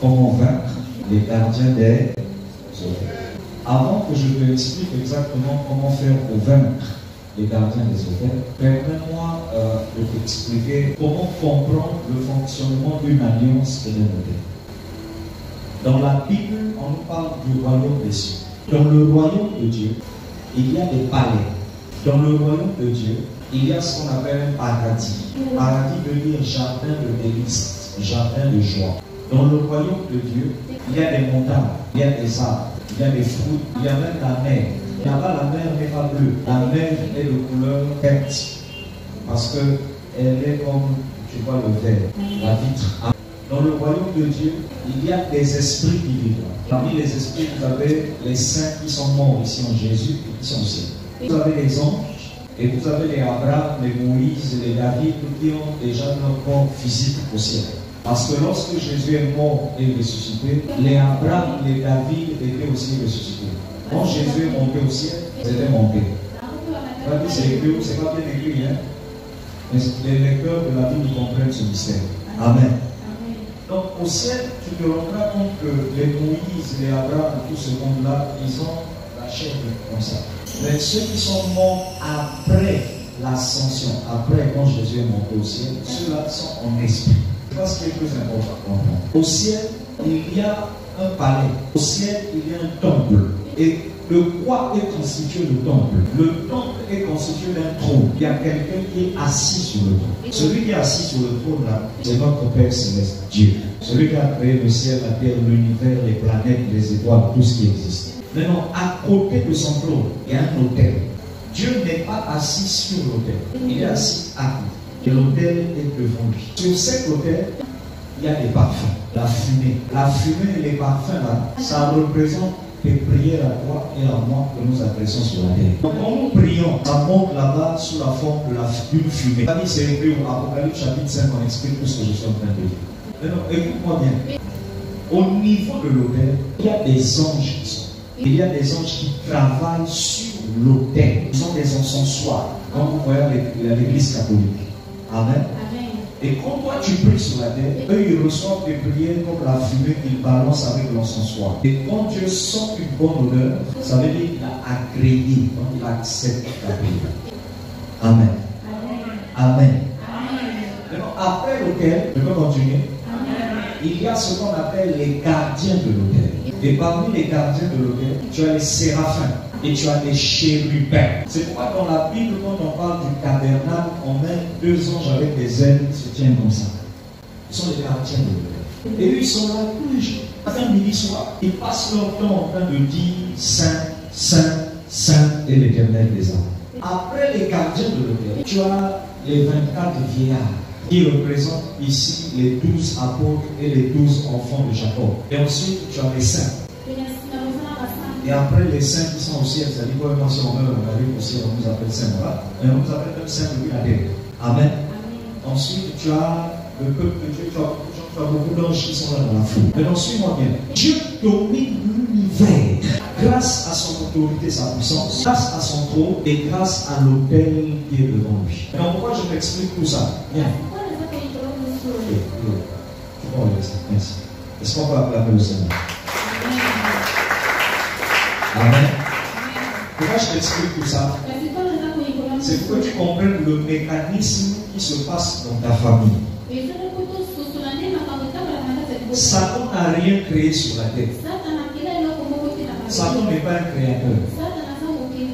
comment vaincre les gardiens des hôtels. Avant que je te explique exactement comment faire pour vaincre les gardiens des hôtels, permets-moi de t'expliquer comment comprendre le fonctionnement d'une alliance et d'un hôtel. Dans la Bible, on nous parle du royaume des cieux. Dans le royaume de Dieu, il y a des palais. Dans le royaume de Dieu, il y a ce qu'on appelle un paradis. Paradis veut dire jardin de délices, jardin de joie. Dans le royaume de Dieu, il y a des montagnes, il y a des arbres, il y a des fruits, il y a même la mer. Là-bas, la mer n'est pas bleue. La mer est de couleur verte. Parce qu'elle est comme, tu vois, le verre, la vitre. Dans le royaume de Dieu, il y a des esprits qui vivent. Parmi les esprits, vous avez les saints qui sont morts ici en Jésus et qui sont au ciel. Vous avez les anges et vous avez les Abraham, les Moïse, les David qui ont déjà leur corps physique au ciel. Parce que lorsque Jésus est mort et ressuscité, les Abraham, les David étaient aussi ressuscités. Quand Jésus est monté au ciel, ils étaient montés. C'est écrit, c'est pas bien écrit, hein? Mais les lecteurs de la Bible comprennent ce mystère. Amen. Donc au ciel, tu te rendras compte que les Moïse, les Abraham, tout ce monde-là, ils ont la chair comme ça. Mais ceux qui sont morts après l'ascension, après quand Jésus est monté au ciel, ceux-là sont en esprit. C'est pas ce qui est plus important. Au ciel, il y a un palais. Au ciel, il y a un temple. Et de quoi est constitué le temple? Le temple est constitué d'un trône. Il y a quelqu'un qui est assis sur le trône. Celui qui est assis sur le trône là, c'est notre Père Céleste, Dieu. Celui qui a créé le ciel, la terre, l'univers, les planètes, les étoiles, tout ce qui existe. Maintenant, à côté de son trône, il y a un autel. Dieu n'est pas assis sur l'autel. Il est assis à côté. Et l'autel est devant lui. Sur cet autel, il y a des parfums. La fumée. La fumée et les parfums là, ça représente les prières à toi et à moi que nous adressons sur la terre. Donc quand nous prions, ça monte là-bas sous la forme d'une fumée. C'est écrit au Apocalypse chapitre 5, on explique tout ce que je suis en train de dire. Maintenant, écoute-moi bien. Au niveau de l'autel, il y a des anges qui sont. Il y a des anges qui travaillent sur l'autel. Ils sont des encensoirs, comme vous voyez à l'église catholique. Amen. Et quand toi tu pries sur la terre, eux ils reçoivent des prières comme la fumée qu'ils balancent avec l'encensoir. Et quand Dieu sent une bonne odeur, ça veut dire qu'il a agréé, donc il accepte la prière. Amen. Amen. Maintenant, après l'autel, je peux continuer. Il y a ce qu'on appelle les gardiens de l'autel. Et parmi les gardiens de l'autel, tu as les séraphins et tu as les chérubins. C'est pourquoi dans la Bible, quand on parle du tabernacle, on met deux anges avec des ailes qui se tiennent comme ça. Ils sont les gardiens de l'autel. Et eux, ils sont là tous les jours. Matin, midi, soir. Ils passent leur temps en train de dire Saint, Saint, Saint et l'Éternel des armées. Après les gardiens de l'autel, tu as les 24 vieillards qui représentent ici les 12 apôtres et les 12 enfants de Jacob. Et ensuite, tu as les saints. Et après les saints qui sont au ciel, c'est-à-dire que si on meurt, on arrive au ciel, on nous appelle saints, voilà. Et on nous appelle même saints depuis la terre. Amen. Ensuite, tu as le peuple de Dieu, tu as beaucoup d'anges qui sont là dans la foule. Maintenant, suis-moi bien. Dieu domine l'univers grâce à son autorité, sa puissance, grâce à son trône et grâce à l'autel qui est devant lui. Maintenant, pourquoi je t'explique tout ça? Bien. Merci. Est-ce qu'on peut acclamer le Seigneur? Amen. Pourquoi je t'explique tout ça? C'est pour que tu comprennes le mécanisme qui se passe dans ta famille. Satan n'a rien créé sur la terre. Satan n'est pas un créateur.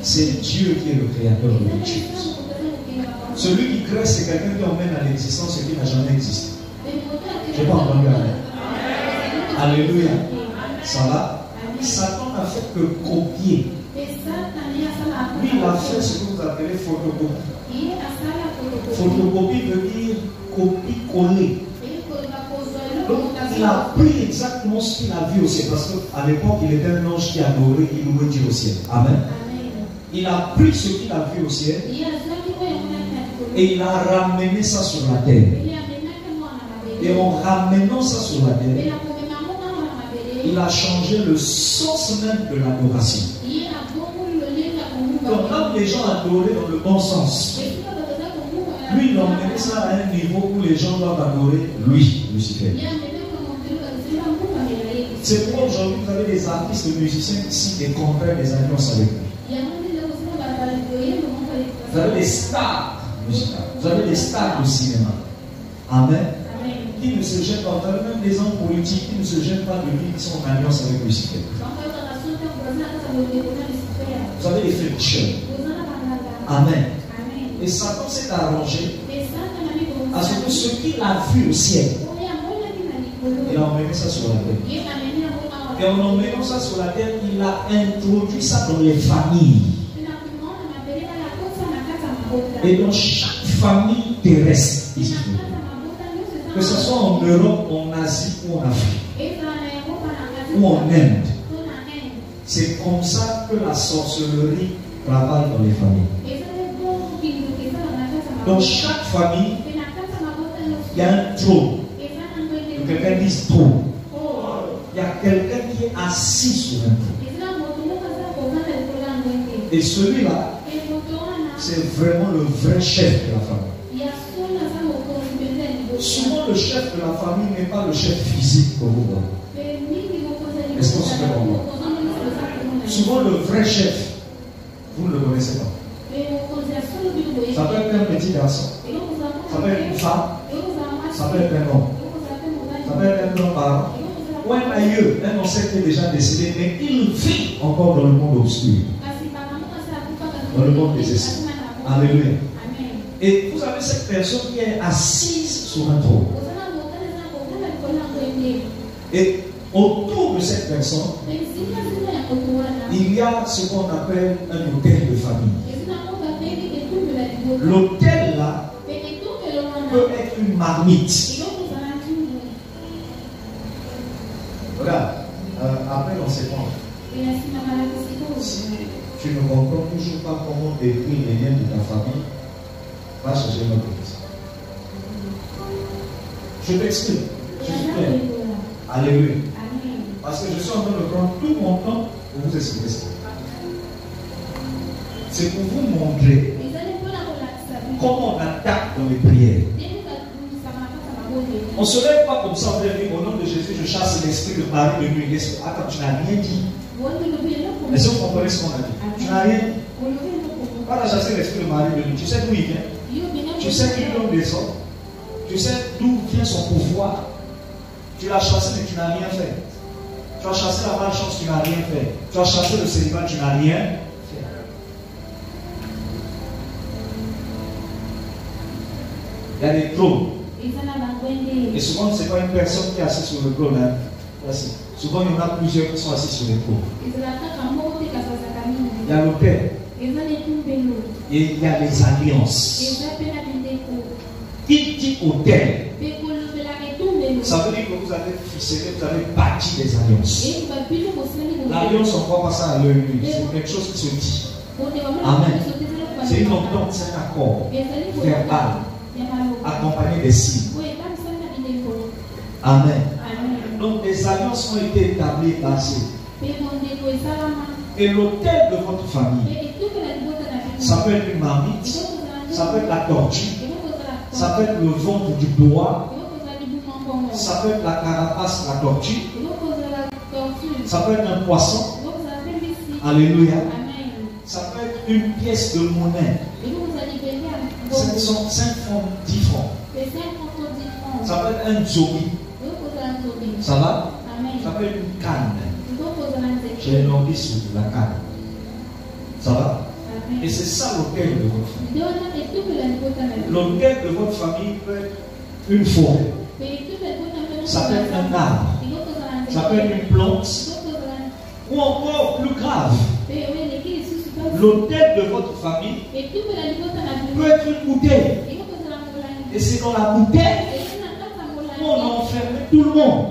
C'est Dieu qui est le créateur de toutes choses. Celui qui crée, c'est quelqu'un qui emmène à l'existence ce qui n'a jamais existé. Je n'ai pas entendu Amen. Alléluia. Ça va? Satan n'a fait que copier. Lui, il a fait ce que vous appelez photocopie. Photocopie veut dire copie-coller. Donc, il a pris exactement ce qu'il a vu au ciel. Parce qu'à l'époque, il était un ange qui adorait, il louait Dieu au ciel. Amen. Il a pris ce qu'il a vu au ciel et il a ramené ça sur la terre. Et en ramenant ça sur la terre, il a changé le sens même de l'adoration. Donc quand les gens adoraient dans le bon sens, lui il a emmené ça à un niveau où les gens doivent adorer lui, Lucifer. C'est pourquoi aujourd'hui vous avez des artistes, des musiciens qui signent des contrats, des alliances avec lui. Vous avez des stars musicales, vous avez des stars de cinéma. Amen. Qui ne se jettent pas, vous avez même des hommes politiques qui ne se jettent pas de lui, qui sont en alliance avec Lucifer. Vous avez des féticheurs. Amen. Et Satan s'est arrangé à ce que ce qu'il a vu au ciel, il a emmené ça sur la terre. Et en emmenant ça sur la terre, il a introduit ça dans les familles. Et dans chaque famille terrestre, ici, que ce soit en Europe, en Asie ou en Afrique, ou en Inde, c'est comme ça que la sorcellerie travaille dans les familles. Dans chaque famille, il y a un trône. Quelqu'un dit trône. Il y a quelqu'un qui est assis sur un trône. Et celui-là, c'est vraiment le vrai chef de la famille. Souvent, le chef de la famille n'est pas le chef physique que vous voyez. Est-ce qu'on se fait comprendre? Souvent, le vrai chef, vous ne le connaissez pas. Ça peut être un petit garçon, ça peut être une femme, ça peut être un homme, ça peut être un grand-parent, ou un aïeux, un ancêtre qui est déjà décédé, mais il vit encore dans le monde obscur, dans le monde des esprits. Alléluia. Et vous avez cette personne qui est assise sur un trône. Et autour de cette personne, il y a ce qu'on appelle un hôtel de famille. L'hôtel là peut être une marmite. Regarde, après l'enseignement, si tu ne comprends toujours pas comment décrire les liens de ta famille, va chercher une autre question. Je t'explique. Je suis clair. Alléluia. Parce que je suis en train de prendre tout mon temps pour vous expliquer ça. C'est pour vous montrer comment on attaque dans les prières. On ne se lève pas comme ça, on dit au nom de Jésus, je chasse l'esprit de mari de nuit. Attends, tu n'as rien dit. Est-ce que vous comprenez ce qu'on a dit? Tu n'as rien dit. Pas chasser l'esprit de mari de nuit. Tu sais d'où il vient? Tu sais qu'il donne des hommes. Tu sais d'où vient son pouvoir. Tu l'as chassé, mais tu n'as rien fait. Tu as chassé la malchance, tu n'as rien fait. Tu as chassé le célibat, tu n'as rien fait. Il y a des trônes. Et souvent, ce n'est pas une personne qui est assise sur le trône. Hein. Souvent, il y en a plusieurs qui sont assis sur les trônes. Il y a l'autel. Et il y a les alliances. Il dit autel. Ça veut dire que vous avez ficelé, vous avez bâti des alliances. L'alliance, on ne croit pas ça à l'œil nu. C'est quelque chose qui se dit. Amen. C'est une entente, c'est un accord verbal, accompagné des signes. Amen. Donc des alliances ont été établies là-dessus. Et l'autel de votre famille, ça peut être une marmite, ça peut être la tortue, ça peut être le ventre du bois, ça peut être la carapace, la tortue, ça peut être un poisson. Alléluia. Ça peut être une pièce de monnaie. 5 francs, 10 francs. Ça peut être un zombie. Ça va? Ça peut être une canne. J'ai nommé sur la canne. Ça va? Et c'est ça l'autel de votre famille. L'autel de votre famille peut être une forêt. Ça peut être un arbre. Ça peut être une plante. Ou encore plus grave, l'autel de votre famille peut être une bouteille. Et c'est dans la bouteille qu'on a enfermé tout le monde.